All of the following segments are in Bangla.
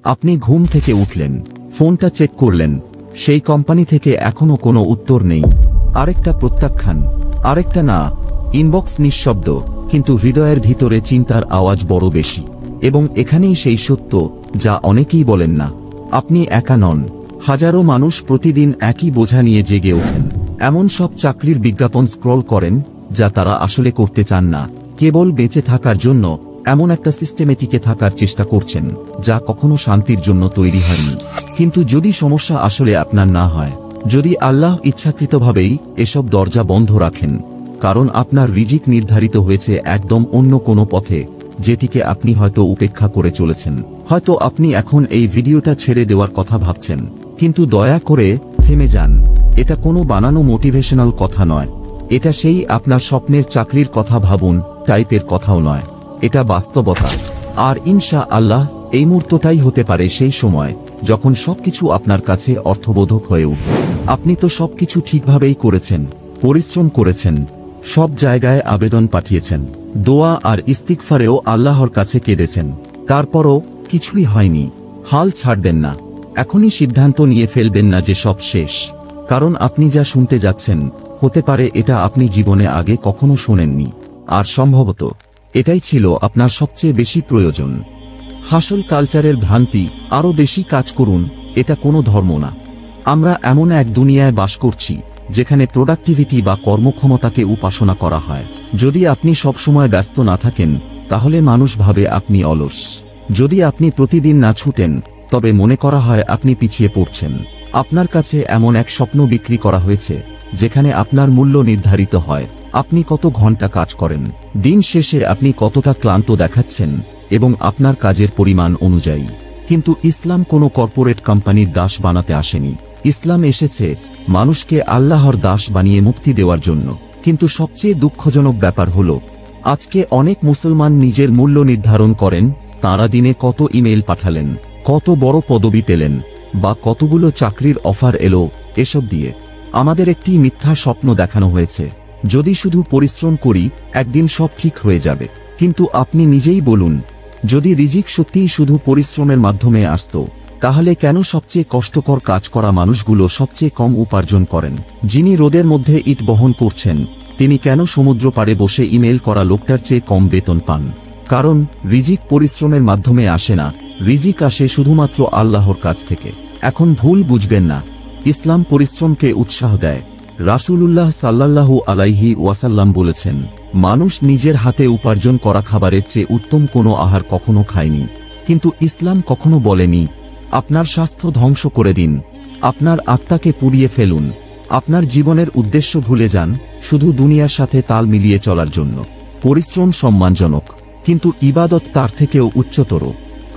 আপনি ঘুম থেকে উঠলেন, ফোনটা চেক করলেন, সেই কোম্পানি থেকে এখনো কোনো উত্তর নেই। আরেকটা প্রত্যাখ্যান, আরেকটা না, ইনবক্স নিঃশব্দ, কিন্তু হৃদয়ের ভিতরে চিন্তার আওয়াজ বড় বেশি। এবং এখানেই সেই সত্য যা অনেকেই বলেন না। আপনি একা নন, হাজারো মানুষ প্রতিদিন একই বোঝা নিয়ে জেগে ওঠেন। এমন সব চাকরির বিজ্ঞাপন স্ক্রল করেন যা তারা আসলে করতে চান না, কেবল বেঁচে থাকার জন্য এমন একটা সিস্টেমে টিকে থাকার চেষ্টা করছেন যা কখনো শান্তির জন্য তৈরি হয়নি। কিন্তু যদি সমস্যা আসলে আপনার না হয়, যদি আল্লাহ ইচ্ছাকৃতভাবেই এসব দরজা বন্ধ রাখেন, কারণ আপনার রিজিক নির্ধারিত হয়েছে একদম অন্য কোনো পথে, যেটিকে আপনি হয়তো উপেক্ষা করে চলেছেন। হয়তো আপনি এখন এই ভিডিওটা ছেড়ে দেওয়ার কথা ভাবছেন, কিন্তু দয়া করে থেমে যান। এটা কোনো বানানো মোটিভেশনাল কথা নয়, এটা সেই আপনার স্বপ্নের চাকরির কথা ভাবুন টাইপের কথাও নয়, এটা বাস্তবতা। আর ইনশা আল্লাহ এই মুহূর্তটাই হতে পারে সেই সময় যখন সবকিছু আপনার কাছে অর্থবোধক হয়ে উঠবে। আপনি তো সবকিছু ঠিকভাবেই করেছেন, পরিশ্রম করেছেন, সব জায়গায় আবেদন পাঠিয়েছেন, দোয়া আর ইস্তিগফারেও আল্লাহর কাছে কেঁদেছেন, তারপরও কিছুই হয়নি। হাল ছাড়বেন না, এখনই সিদ্ধান্ত নিয়ে ফেলবেন না যে সব শেষ। কারণ আপনি যা শুনতে যাচ্ছেন হতে পারে এটা আপনি জীবনে আগে কখনো শোনেননি, আর সম্ভবত এটাই ছিল আপনার সবচেয়ে বেশি প্রয়োজন। হাসল কালচারের ভ্রান্তি, আরও বেশি কাজ করুন, এটা কোনো ধর্ম না। আমরা এমন এক দুনিয়ায় বাস করছি যেখানে প্রোডাক্টিভিটি বা কর্মক্ষমতাকে উপাসনা করা হয়। যদি আপনি সবসময় ব্যস্ত না থাকেন তাহলে মানুষ ভাবে আপনি অলস। যদি আপনি প্রতিদিন না ছুটেন তবে মনে করা হয় আপনি পিছিয়ে পড়ছেন। আপনার কাছে এমন এক স্বপ্ন বিক্রি করা হয়েছে যেখানে আপনার মূল্য নির্ধারিত হয় আপনি কত ঘন্টা কাজ করেন, দিন শেষে আপনি কতটা ক্লান্ত দেখাচ্ছেন এবং আপনার কাজের পরিমাণ অনুযায়ী। কিন্তু ইসলাম কোনো কর্পোরেট কোম্পানির দাস বানাতে আসেনি। ইসলাম এসেছে মানুষকে আল্লাহর দাস বানিয়ে মুক্তি দেওয়ার জন্য। কিন্তু সবচেয়ে দুঃখজনক ব্যাপার হল, আজকে অনেক মুসলমান নিজের মূল্য নির্ধারণ করেন তাঁরা দিনে কত ইমেল পাঠালেন, কত বড় পদবি পেলেন, বা কতগুলো চাকরির অফার এলো এসব দিয়ে। আমাদের একটি মিথ্যা স্বপ্ন দেখানো হয়েছে, যদি শুধু পরিশ্রম করি একদিন সব ঠিক হয়ে যাবে। কিন্তু আপনি নিজেই বলুন, যদি রিজিক সত্যিই শুধু পরিশ্রমের মাধ্যমে আসত, তাহলে কেন সবচেয়ে কষ্টকর কাজ করা মানুষগুলো সবচেয়ে কম উপার্জন করেন? যিনি রোদের মধ্যে ইট বহন করছেন তিনি কেন সমুদ্র পাড়ে বসে ইমেল করা লোকটার চেয়ে কম বেতন পান? কারণ রিজিক পরিশ্রমের মাধ্যমে আসে না, রিজিক আসে শুধুমাত্র আল্লাহর কাছ থেকে। এখন ভুল বুঝবেন না, ইসলাম পরিশ্রমকে উৎসাহ দেয়। রাসূলুল্লাহ সাল্লাল্লাহু আলাইহি ওয়াসাল্লাম বলেছেন, মানুষ নিজের হাতে উপার্জন করা খাবারের চেয়ে উত্তম কোনো আহার কখনো খায়নি। কিন্তু ইসলাম কখনো বলেনি আপনার স্বাস্থ্য ধ্বংস করে দিন, আপনার আত্মাকে পুড়িয়ে ফেলুন, আপনার জীবনের উদ্দেশ্য ভুলে যান শুধু দুনিয়ার সাথে তাল মিলিয়ে চলার জন্য। পরিশ্রম সম্মানজনক, কিন্তু ইবাদত তার থেকেও উচ্চতর।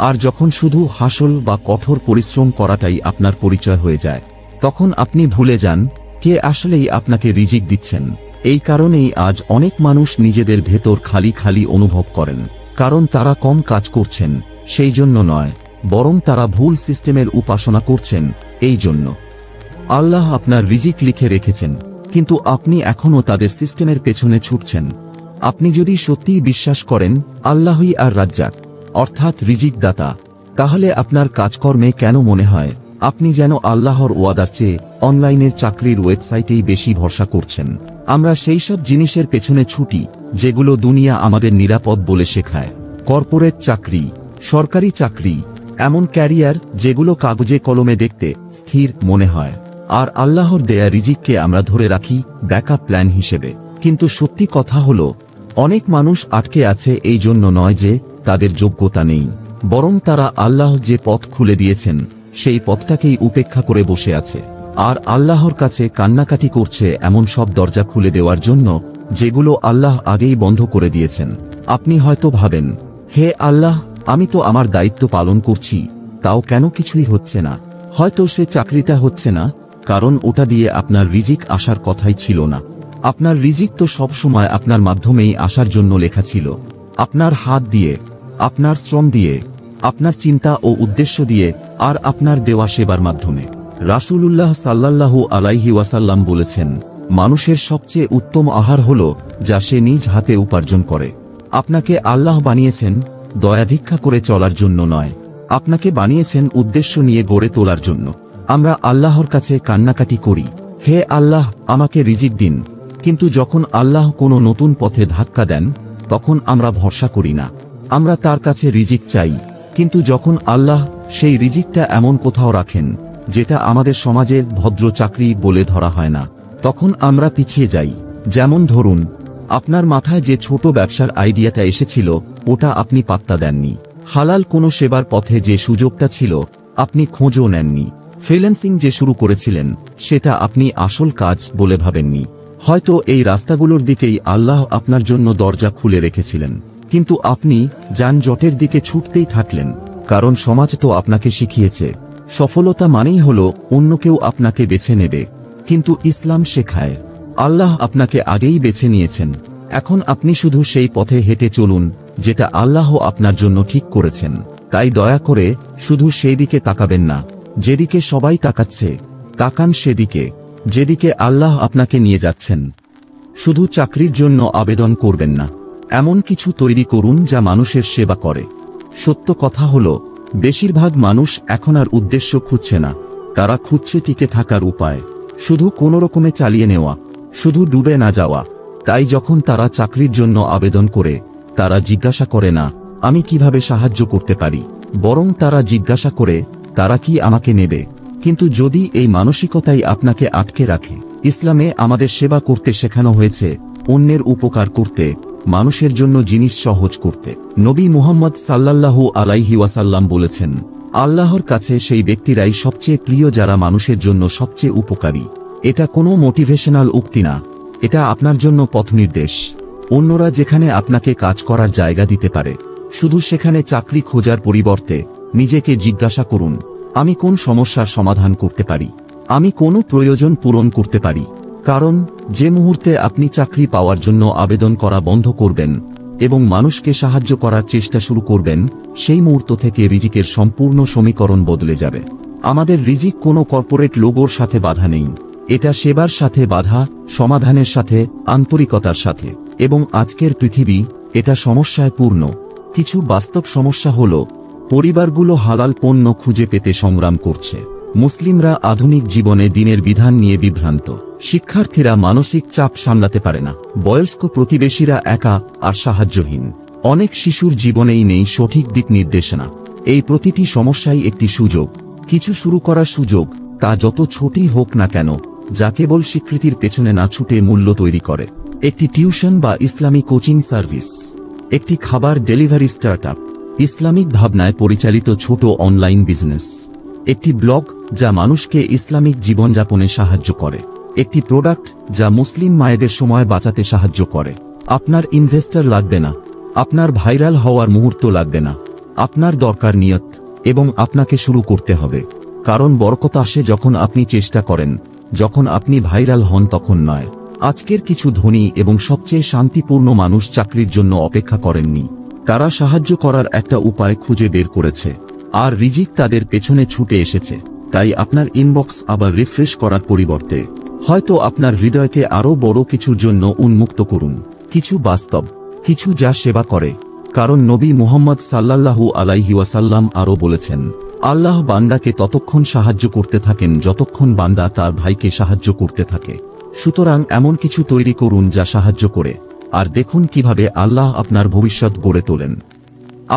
আর যখন শুধু হাসল বা কঠোর পরিশ্রম করাটাই আপনার পরিচয় হয়ে যায়, তখন আপনি ভুলে যান কে আসলেই আপনাকে রিজিক দিচ্ছেন। এই কারণেই আজ অনেক মানুষ নিজেদের ভেতর খালি খালি অনুভব করেন, কারণ তারা কম কাজ করছেন সেই জন্য নয়, বরং তারা ভুল সিস্টেমের উপাসনা করছেন এই জন্য। আল্লাহ আপনার রিজিক লিখে রেখেছেন, কিন্তু আপনি এখনও তাদের সিস্টেমের পেছনে ছুটছেন। আপনি যদি সত্যিই বিশ্বাস করেন আল্লাহই আর রাজ্জাক, অর্থাৎ রিজিক দাতা, তাহলে আপনার কাজকর্মে কেন মনে হয় আপনি যেন আল্লাহর ওয়াদার চেয়ে অনলাইনের চাকরির ওয়েবসাইটেই বেশি ভরসা করছেন? আমরা সেই সব জিনিসের পেছনে ছুটি যেগুলো দুনিয়া আমাদের নিরাপদ বলে শেখায়। কর্পোরেট চাকরি, সরকারি চাকরি, এমন ক্যারিয়ার যেগুলো কাগজে কলমে দেখতে স্থির মনে হয়। আর আল্লাহর দেয়া রিজিককে আমরা ধরে রাখি ব্যাকআপ প্ল্যান হিসেবে। কিন্তু সত্যি কথা হলো, অনেক মানুষ আটকে আছে এই জন্য নয় যে তাদের যোগ্যতা নেই, বরং তারা আল্লাহ যে পথ খুলে দিয়েছেন সেই পথটাকেই উপেক্ষা করে বসে আছে। আর আল্লাহর কাছে কান্নাকাটি করছে এমন সব দরজা খুলে দেওয়ার জন্য যেগুলো আল্লাহ আগেই বন্ধ করে দিয়েছেন। আপনি হয়তো ভাবেন, হে আল্লাহ, আমি তো আমার দায়িত্ব পালন করছি, তাও কেন কিছুই হচ্ছে না? হয়তো সে চাকরিটা হচ্ছে না কারণ ওটা দিয়ে আপনার রিজিক আসার কথাই ছিল না। আপনার রিজিক তো সবসময় আপনার মাধ্যমেই আসার জন্য লেখা ছিল, আপনার হাত দিয়ে, আপনার শ্রম দিয়ে, আপনার চিন্তা ও উদ্দেশ্য দিয়ে, আর আপনার দেওয়া সেবার মাধ্যমে। রাসূলুল্লাহ সাল্লাল্লাহু আলাইহি ওয়াসাল্লাম বলেছেন, মানুষের সবচেয়ে উত্তম আহার হল যা সে নিজ হাতে উপার্জন করে। আপনাকে আল্লাহ বানিয়েছেন দয়া ভিক্ষা করে চলার জন্য নয়, আপনাকে বানিয়েছেন উদ্দেশ্য নিয়ে গড়ে তোলার জন্য। আমরা আল্লাহর কাছে কান্নাকাটি করি, হে আল্লাহ আমাকে রিজিক দিন, কিন্তু যখন আল্লাহ কোনো নতুন পথে ধাক্কা দেন তখন আমরা ভরসা করি না। আমরা তার কাছে রিজিক চাই, কিন্তু যখন আল্লাহ সেই রিজিকটা এমন কোথাও রাখেন যেটা আমাদের সমাজের ভদ্র চাকরি বলে ধরা হয় না, তখন আমরা পিছিয়ে যাই। যেমন ধরুন, আপনার মাথায় যে ছোট ব্যবসার আইডিয়াটা এসেছিল ওটা আপনি পাত্তা দেননি। হালাল কোনো সেবার পথে যে সুযোগটা ছিল আপনি খোঁজও নেননি। ফ্রিল্যান্সিং যে শুরু করেছিলেন সেটা আপনি আসল কাজ বলে ভাবেননি। হয়তো এই রাস্তাগুলোর দিকেই আল্লাহ আপনার জন্য দরজা খুলে রেখেছিলেন, কিন্তু আপনি যানজটের দিকে ছুটতেই থাকলেন, কারণ সমাজ তো আপনাকে শিখিয়েছে সফলতা মানেই হলো অন্য কেউ আপনাকে বেছে নেবে। কিন্তু ইসলাম শেখায় আল্লাহ আপনাকে আগেই বেছে নিয়েছেন, এখন আপনি শুধু সেই পথে হেঁটে চলুন যেটা আল্লাহ আপনার জন্য ঠিক করেছেন। তাই দয়া করে শুধু সেই দিকে তাকাবেন না যেদিকে সবাই তাকাচ্ছে, তাকান সেদিকে যেদিকে আল্লাহ আপনাকে নিয়ে যাচ্ছেন। শুধু চাকরির জন্য আবেদন করবেন না, এমন কিছু তৈরি করুন যা মানুষের সেবা করে। সত্য কথা হলো, বেশিরভাগ মানুষ এখন আর উদ্দেশ্য খুঁজছে না, তারা খুঁজছে টিকে থাকার উপায়, শুধু কোনো রকমে চালিয়ে নেওয়া, শুধু ডুবে না যাওয়া। তাই যখন তারা চাকরির জন্য আবেদন করে তারা জিজ্ঞাসা করে না আমি কিভাবে সাহায্য করতে পারি, বরং তারা জিজ্ঞাসা করে তারা কি আমাকে নেবে। কিন্তু যদি এই মানসিকতাই আপনাকে আটকে রাখে, ইসলামে আমাদের সেবা করতে শেখানো হয়েছে, অন্যের উপকার করতে, মানুষের জন্য জিনিস সহজ করতে। নবী মুহাম্মদ সাল্লাল্লাহু আলাইহি ওয়াসাল্লাম বলেছেন, আল্লাহর কাছে সেই ব্যক্তিরাই সবচেয়ে প্রিয় যারা মানুষের জন্য সবচেয়ে উপকারী। এটা কোনো মোটিভেশনাল উক্তি না, এটা আপনার জন্য পথনির্দেশ। অন্যরা যেখানে আপনাকে কাজ করার জায়গা দিতে পারে, শুধু সেখানে চাকরি খোঁজার পরিবর্তে নিজেকে জিজ্ঞাসা করুন আমি কোন সমস্যার সমাধান করতে পারি, আমি কোন প্রয়োজন পূরণ করতে পারি। কারণ যে মুহূর্তে আপনি চাকরি পাওয়ার জন্য আবেদন করা বন্ধ করবেন এবং মানুষকে সাহায্য করার চেষ্টা শুরু করবেন, সেই মুহূর্ত থেকে রিজিকের সম্পূর্ণ সমীকরণ বদলে যাবে। আমাদের রিজিক কোনো কর্পোরেট লোগোর সাথে বাধা নেই, এটা সেবার সাথে বাধা, সমাধানের সাথে, আন্তরিকতার সাথে। এবং আজকের পৃথিবী এটা সমস্যায় পূর্ণ। কিছু বাস্তব সমস্যা হলো, পরিবারগুলো হালাল পণ্য খুঁজে পেতে সংগ্রাম করছে, মুসলিমরা আধুনিক জীবনে দিনের বিধান নিয়ে বিভ্রান্ত, শিক্ষার্থীরা মানসিক চাপ সামলাতে পারে না, বয়স্ক প্রতিবেশীরা একা আর সাহায্যহীন, অনেক শিশুর জীবনেই নেই সঠিক দিক নির্দেশনা। এই প্রতিটি সমস্যাই একটি সুযোগ, কিছু শুরু করার সুযোগ, তা যত ছোটই হোক না কেন, যা কেবল স্বীকৃতির পেছনে না ছুটে মূল্য তৈরি করে। একটি টিউশন বা ইসলামী কোচিং সার্ভিস, একটি খাবার ডেলিভারি স্টার্টআপ, ইসলামিক ভাবনায় পরিচালিত ছোট অনলাইন বিজনেস, একটি ব্লগ যা মানুষকে ইসলামিক জীবনযাপনে সাহায্য করে, একটি প্রোডাক্ট যা মুসলিম মায়েদের সময় বাঁচাতে সাহায্য করে। আপনার ইনভেস্টর লাগবে না, আপনার ভাইরাল হওয়ার মুহূর্ত লাগবে না, আপনার দরকার নিয়ত, এবং আপনাকে শুরু করতে হবে। কারণ বরকত আসে যখন আপনি চেষ্টা করেন, যখন আপনি ভাইরাল হন তখন নয়। আজকের কিছু ধনী এবং সবচেয়ে শান্তিপূর্ণ মানুষ চাকরির জন্য অপেক্ষা করেননি, তারা সাহায্য করার একটা উপায় খুঁজে বের করেছে, আর রিজিক তাদের পেছনে ছুটে এসেছে। তাই আপনার ইনবক্স আবার রিফ্রেশ করার পরিবর্তে হয়তো আপনার হৃদয়কে আরও বড় কিছুর জন্য উন্মুক্ত করুন, কিছু বাস্তব, কিছু যা সেবা করে। কারণ নবী মুহাম্মদ সাল্লাল্লাহু আলাইহি ওয়াসাল্লাম আরও বলেছেন, আল্লাহ বান্দাকে ততক্ষণ সাহায্য করতে থাকেন যতক্ষণ বান্দা তার ভাইকে সাহায্য করতে থাকে। সুতরাং এমন কিছু তৈরি করুন যা সাহায্য করে, আর দেখুন কিভাবে আল্লাহ আপনার ভবিষ্যৎ গড়ে তোলেন।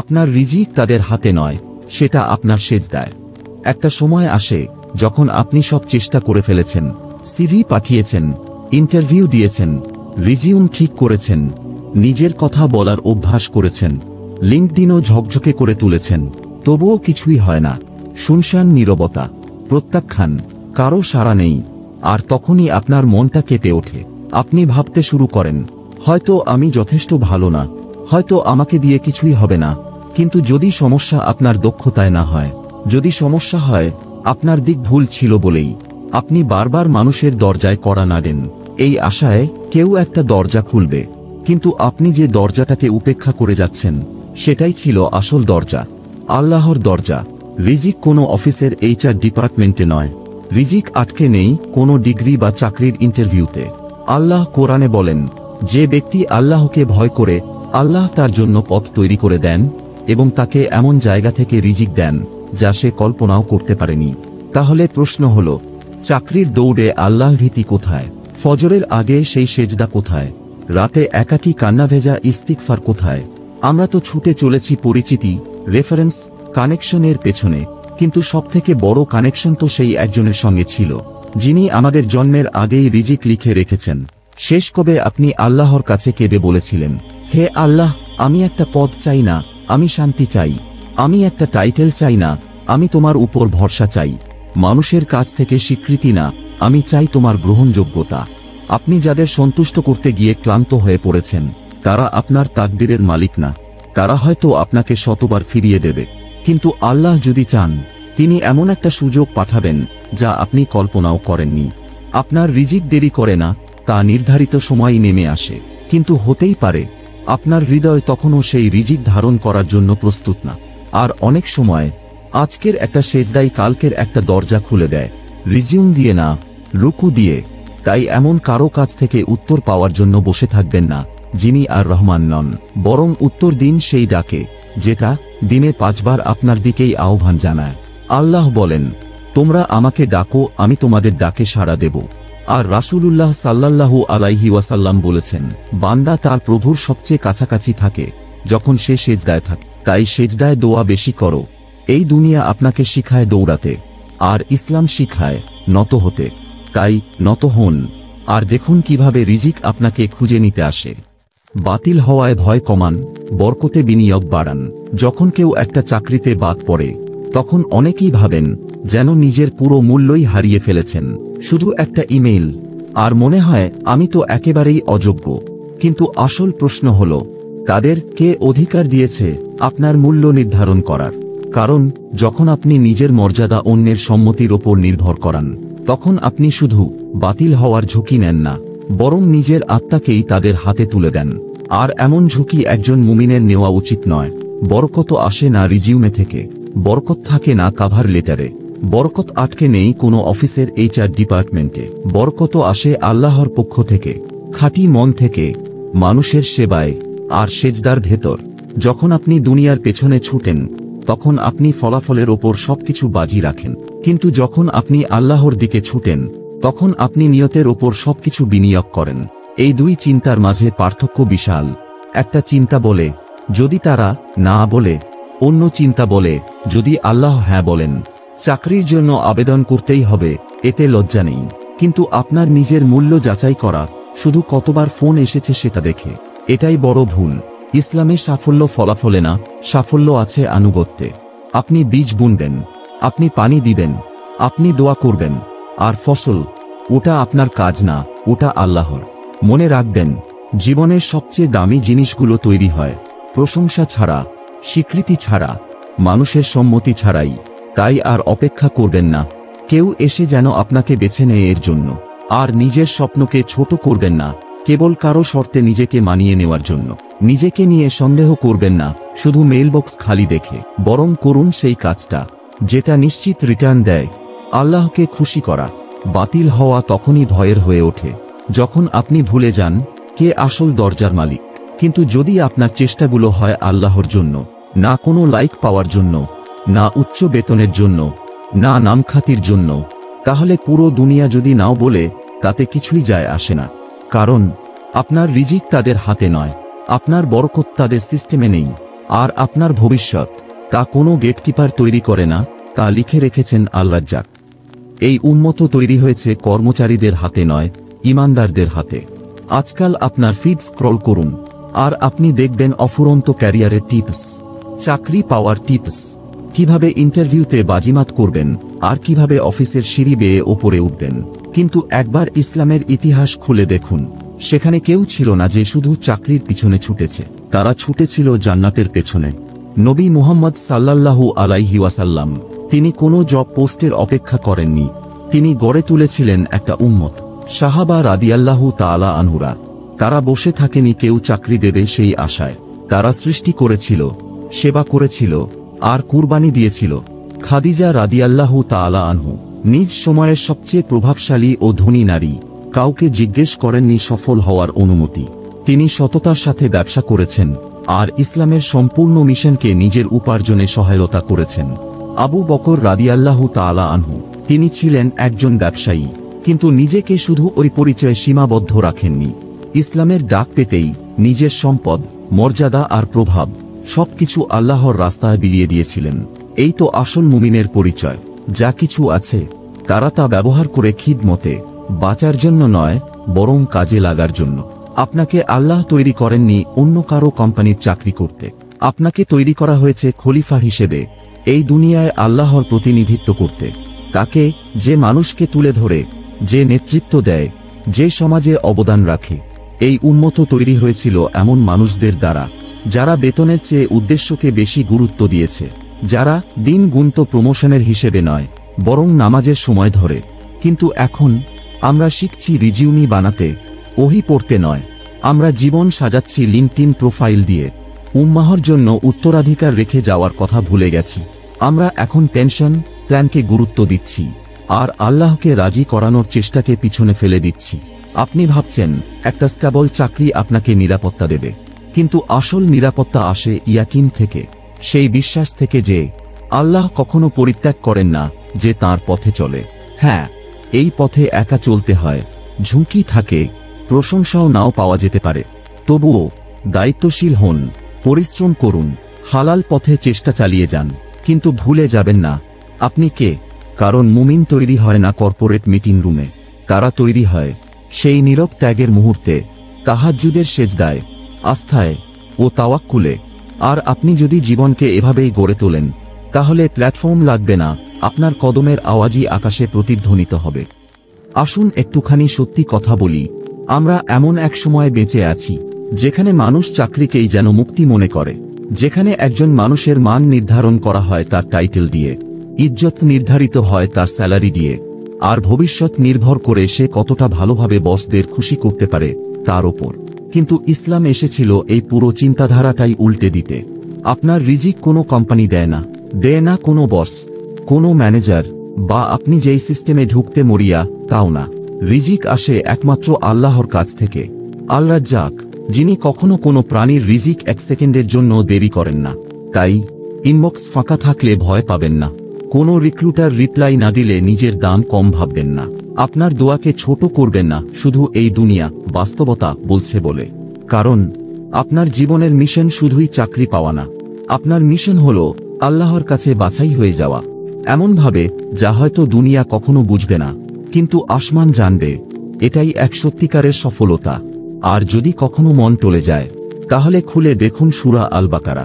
আপনার রিজিক তাদের হাতে নয়, সেটা আপনার সেজদায়। একটা সময় আসে যখন আপনি সব চেষ্টা করে ফেলেছেন, সিভি পাঠিয়েছেন, ইন্টারভিউ দিয়েছেন, রিজিউম ঠিক করেছেন, নিজের কথা বলার অভ্যাস করেছেন, লিঙ্কডিনও ঝকঝকে করে তুলেছেন, তবুও কিছুই হয় না। শুনশান নীরবতা, প্রত্যাখ্যান, কারো সাড়া নেই। আর তখনই আপনার মনটা কেঁপে ওঠে, আপনি ভাবতে শুরু করেন, হয়তো আমি যথেষ্ট ভালো না, হয়তো আমাকে দিয়ে কিছুই হবে না। কিন্তু যদি সমস্যা আপনার দক্ষতায় না হয়, যদি সমস্যা হয় আপনার দিক ভুল ছিল বলেই আপনি বারবার মানুষের দরজায় কড়া নাড়েন, এই আশায় কেউ একটা দরজা খুলবে, কিন্তু আপনি যে দরজাটাকে উপেক্ষা করে যাচ্ছেন সেটাই ছিল আসল দরজা, আল্লাহর দরজা। রিজিক কোনো অফিসের এইচআর ডিপার্টমেন্টে নয়, রিজিক আটকে নেই কোনো ডিগ্রি বা চাকরির ইন্টারভিউতে। আল্লাহ কোরআনে বলেন, যে ব্যক্তি আল্লাহকে ভয় করে আল্লাহ তার জন্য পথ তৈরি করে দেন, এবং তাকে এমন জায়গা থেকে রিজিক দেন যা সে কল্পনাও করতে পারেনি। তাহলে প্রশ্ন হল, চাকরির দৌড়ে আল্লাহর ভীতি কোথায়? ফজরের আগে সেই সেজদা কোথায়? রাতে একাকী কান্না ভেজা ইস্তিগফার কোথায়? আমরা তো ছুটে চলেছি পরিচিতি, রেফারেন্স, কানেকশনের পেছনে, কিন্তু সবথেকে বড় কানেকশন তো সেই একজনের সঙ্গে ছিল যিনি আমাদের জন্মের আগেই রিজিক লিখে রেখেছেন। শেষ কবে আপনি আল্লাহর কাছে কেঁদে বলেছিলেন, হে আল্লাহ, আমি একটা পদ চাই না, আমি শান্তি চাই, আমি একটা টাইটেল চাই না, আমি তোমার উপর ভরসা চাই, মানুষের কাছ থেকে স্বীকৃতি না, আমি চাই তোমার গ্রহণযোগ্যতা। আপনি যাদের সন্তুষ্ট করতে গিয়ে ক্লান্ত হয়ে পড়েছেন, তারা আপনার তাকদীরের মালিক না। তারা হয়তো আপনাকে শতবার ফিরিয়ে দেবে, কিন্তু আল্লাহ যদি চান, তিনি এমন একটা সুযোগ পাঠাবেন যা আপনি কল্পনাও করেননি। আপনার রিজিক দেরি করে না, তা নির্ধারিত সময়ই নেমে আসে। কিন্তু হতেই পারে আপনার হৃদয় তখনও সেই রিজিক ধারণ করার জন্য প্রস্তুত না। আর অনেক সময় আজকের একটা সেজদাই কালকের একটা দরজা খুলে দেয়, রিজিউম দিয়ে না, রুকু দিয়ে। তাই এমন কারো কাছ থেকে উত্তর পাওয়ার জন্য বসে থাকবেন না যিনি আর রহমান নন, বরং উত্তর দিন সেই ডাকে যেটা দিনে 5 বার আপনার দিকেই আহ্বান জানায়। আল্লাহ বলেন, তোমরা আমাকে ডাকো, আমি তোমাদের ডাকে সাড়া দেব। আর রাসূলুল্লাহ সাল্লাল্লাহু আলাইহি ওয়াসাল্লাম বলেছেন, বান্দা তার প্রভুর সবচেয়ে কাছাকাছি থাকে যখন সে সেজদায় থাকে। তাই সেজদায় দোয়া বেশি করো। এই দুনিয়া আপনাকে শিখায় দৌড়াতে, আর ইসলাম শিখায় নত হতে। তাই নত হন, আর দেখুন কিভাবে রিজিক আপনাকে খুঁজে নিতে আসে। বাতিল হওয়ায় ভয় কমান, বরকতে বিনিয়োগ বাড়ান। যখন কেউ একটা চাকরিতে বাদ পড়ে, তখন অনেকেই ভাবেন যেন নিজের পুরো মূল্যই হারিয়ে ফেলেছেন। শুধু একটা ইমেইল, আর মনে হয় আমি তো একেবারেই অযোগ্য। কিন্তু আসল প্রশ্ন হল, তাদের কে অধিকার দিয়েছে আপনার মূল্য নির্ধারণ করার? কারণ যখন আপনি নিজের মর্যাদা অন্যের সম্মতির ওপর নির্ভর করান, তখন আপনি শুধু বাতিল হওয়ার ঝুঁকি নেন না, বরং নিজের আত্মাকেই তাদের হাতে তুলে দেন। আর এমন ঝুঁকি একজন মুমিনের নেওয়া উচিত নয়। বরকত আসে না রিজিউমে থেকে, বরকত থাকে না কাভার লেটারে, বরকত আটকে নেই কোনো অফিসের HR ডিপার্টমেন্টে। বরকত আসে আল্লাহর পক্ষ থেকে, খাঁটি মন থেকে, মানুষের সেবায় আর সেজদার ভেতর। যখন আপনি দুনিয়ার পেছনে ছুটেন, তখন আপনি ফলাফলের ওপর সবকিছু বাজি রাখেন, কিন্তু যখন আপনি আল্লাহর দিকে ছুটেন, তখন আপনি নিয়তের ওপর সবকিছু বিনিয়োগ করেন। এই দুই চিন্তার মাঝে পার্থক্য বিশাল। একটা চিন্তা বলে, যদি তারা না বলে, অন্য চিন্তা বলে, যদি আল্লাহ হ্যাঁ বলেন। চাকরির জন্য আবেদন করতেই হবে, এতে লজ্জা নেই, কিন্তু আপনার নিজের মূল্য যাচাই করা, শুধু কতবার ফোন এসেছে সেটা দেখে, এটাই বড় ভুল। ইসলামে সাফল্য ফলাফলে না, সাফল্য আছে আনুগত্যে। আপনি বীজ বুনবেন, আপনি পানি দিবেন, আপনি দোয়া করবেন, আর ফসল, ওটা আপনার কাজ না, ওটা আল্লাহর। মনে রাখবেন, জীবনের সবচেয়ে দামি জিনিসগুলো তৈরি হয় প্রশংসা ছাড়া, স্বীকৃতি ছাড়া, মানুষের সম্মতি ছাড়াই। তাই আর অপেক্ষা করবেন না কেউ এসে যেন আপনাকে বেছে নেয় এর জন্য। আর নিজের স্বপ্নকে ছোট করবেন না কেবল কারো শর্তে নিজেকে মানিয়ে নেওয়ার জন্য। নিজেকে নিয়ে সন্দেহ করবেন না শুধু মেইলবক্স খালি দেখে, বরং করুন সেই কাজটা যেটা নিশ্চিত রিটার্ন দেয়। আল্লাহকে খুশি করা। বাতিল হওয়া তখনই ভয়ের হয়ে ওঠে যখন আপনি ভুলে যান কে আসল দরজার মালিক। কিন্তু যদি আপনার চেষ্টাগুলো হয় আল্লাহর জন্য, না কোনো লাইক পাওয়ার জন্য, না উচ্চ বেতনের জন্য, না নামখ্যাতির জন্য, তাহলে পুরো দুনিয়া যদি নাও বলে তাতে কিছুই যায় আসে না। কারণ আপনার রিজিক তাদের হাতে নয়, আপনার বরকত তাদের সিস্টেমে নেই। আর আপনার ভবিষ্যৎ তা কোনো গেটকিপার তৈরি করে না, তা লিখে রেখেছেন আল রাজ্জাক। এই উম্মত তৈরি হয়েছে কর্মচারীদের হাতে নয়, ইমানদারদের হাতে। আজকাল আপনার ফিড স্ক্রল করুন, আর আপনি দেখবেন অফুরন্ত ক্যারিয়ারের টিপস, চাকরি পাওয়ার টিপস, কিভাবে ইন্টারভিউতে বাজিমাত করবেন, আর কিভাবে অফিসের সিঁড়ি বেয়ে ওপরে উঠবেন। কিন্তু একবার ইসলামের ইতিহাস খুলে দেখুন, সেখানে কেউ ছিল না যে শুধু চাকরির পিছনে ছুটেছে, তারা ছুটেছিল জান্নাতের পেছনে। নবী মুহাম্মদ সাল্লাল্লাহু আলাইহি ওয়াসাল্লাম, তিনি কোনো জব পোস্টের অপেক্ষা করেননি, তিনি গড়ে তুলেছিলেন একটা উম্মত। সাহাবা রাদিয়াল্লাহু তাআলা আনহুরা, তারা বসে থাকেনি কেউ চাকরি দেবে সেই আশায়। তারা সৃষ্টি করেছিল, সেবা করেছিল, আর কুরবানি দিয়েছিল। খাদিজা রাদিয়াল্লাহু তাআলা আনহু, নিজ সময়ের সবচেয়ে প্রভাবশালী ও ধনী নারী, কাউকে জিজ্ঞেস করেননি সফল হওয়ার অনুমতি। তিনি সততার সাথে ব্যবসা করেছেন, আর ইসলামের সম্পূর্ণ মিশনকে নিজের উপার্জনে সহায়তা করেছেন। আবু বকর রাদিয়াল্লাহু তাআলা আনহু, তিনি ছিলেন একজন ব্যবসায়ী, কিন্তু নিজেকে শুধু ওই পরিচয়ে সীমাবদ্ধ রাখেননি। ইসলামের ডাক পেতেই নিজের সম্পদ, মর্যাদা আর প্রভাব সবকিছু আল্লাহর রাস্তায় বিলিয়ে দিয়েছিলেন। এই তো আসল মুমিনের পরিচয়। যা কিছু আছে তারা তা ব্যবহার করে খিদমতে, বাঁচার জন্য নয়, বরং কাজে লাগার জন্য। আপনাকে আল্লাহ তৈরি করেননি অন্য কারো কোম্পানির চাকরি করতে। আপনাকে তৈরি করা হয়েছে খলিফা হিসেবে, এই দুনিয়ায় আল্লাহর প্রতিনিধিত্ব করতে। তাকে, যে মানুষকে তুলে ধরে, যে নেতৃত্ব দেয়, যে সমাজে অবদান রাখে। এই উম্মত তৈরি হয়েছিল এমন মানুষদের দ্বারা, যারা বেতনের চেয়ে উদ্দেশ্যকে বেশি গুরুত্ব দিয়েছে, যারা দিন গুনতো প্রমোশনের হিসেবে নয়, বরং নামাজের সময় ধরে। কিন্তু এখন আমরা শিখছি রিজিউমি বানাতে, ওহি পড়তে নয়। আমরা জীবন সাজাচ্ছি লিঙ্কডইন প্রোফাইল দিয়ে। উম্মাহর জন্য উত্তরাধিকার রেখে যাওয়ার কথা ভুলে গেছি। আমরা এখন পেনশন প্ল্যানকে গুরুত্ব দিচ্ছি, আর আল্লাহকে রাজি করানোর চেষ্টাকে পিছনে ফেলে দিচ্ছি। আপনি ভাবছেন একটা স্টেবল চাকরি আপনাকে নিরাপত্তা দেবে, কিন্তু আসল নিরাপত্তা আসে ইয়াকিন থেকে, সেই বিশ্বাস থেকে যে আল্লাহ কখনো পরিত্যাগ করেন না যে তাঁর পথে চলে। হ্যাঁ, এই পথে একা চলতে হয়, ঝুঁকি থাকে, প্রশংসাও নাও পাওয়া যেতে পারে। তবুও দায়িত্বশীল হন, পরিশ্রম করুন, হালাল পথে চেষ্টা চালিয়ে যান। কিন্তু ভুলে যাবেন না আপনি কে। কারণ মুমিন তৈরি হয় না কর্পোরেট মিটিং রুমে, তারা তৈরি হয় সেই নীরব ত্যাগের মুহূর্তে, তাহাজ্জুদের সেজদায়, আস্থায় ও তাওয়াক্কুলে। আর আপনি যদি জীবনকে এভাবেই গড়ে তোলেন, তাহলে প্ল্যাটফর্ম লাগবে না, আপনার কদমের আওয়াজই আকাশে প্রতিধ্বনিত হবে। আসুন একটুখানি সত্যি কথা বলি, আমরা এমন এক সময়ে বেঁচে আছি যেখানে মানুষ চাকরিকেই যেন মুক্তি মনে করে, যেখানে একজন মানুষের মান নির্ধারণ করা হয় তার টাইটেল দিয়ে, ইজ্জত নির্ধারিত হয় তার স্যালারি দিয়ে, আর ভবিষ্যৎ নির্ভর করে সে কতটা ভালোভাবে বসদের খুশি করতে পারে তার ওপর। কিন্তু ইসলাম এসেছিল এই পুরো চিন্তাধারাটাই উল্টে দিতে। আপনার রিজিক কোনো কোম্পানি দেয় না কোনো বস, কোনো ম্যানেজার, বা আপনি যেই সিস্টেমে ঢুকতে মরিয়া তাও না। রিজিক আসে একমাত্র আল্লাহর কাছ থেকে। আল রাজ্জাক, যিনি কখনো কোনো প্রাণীর রিজিক এক সেকেন্ডের জন্য দেরি করেন না। তাই ইনবক্স ফাঁকা থাকলে ভয় পাবেন না, কোনো রিক্রুটার রিপ্লাই না দিলে নিজের দাম কম ভাববেন না, আপনার দোয়াকে ছোট করবেন না শুধু এই দুনিয়া বাস্তবতা বলছে বলে। কারণ আপনার জীবনের মিশন শুধুই চাকরি পাওয়া না, আপনার মিশন হলো আল্লাহর কাছে বাছাই হয়ে যাওয়া, এমনভাবে যা হয়তো দুনিয়া কখনো বুঝবে না, কিন্তু আসমান জানবে। এটাই এক সত্যিকারের সফলতা। আর যদি কখনো মন টলে যায়, তাহলে খুলে দেখুন সূরা আল বাকারা,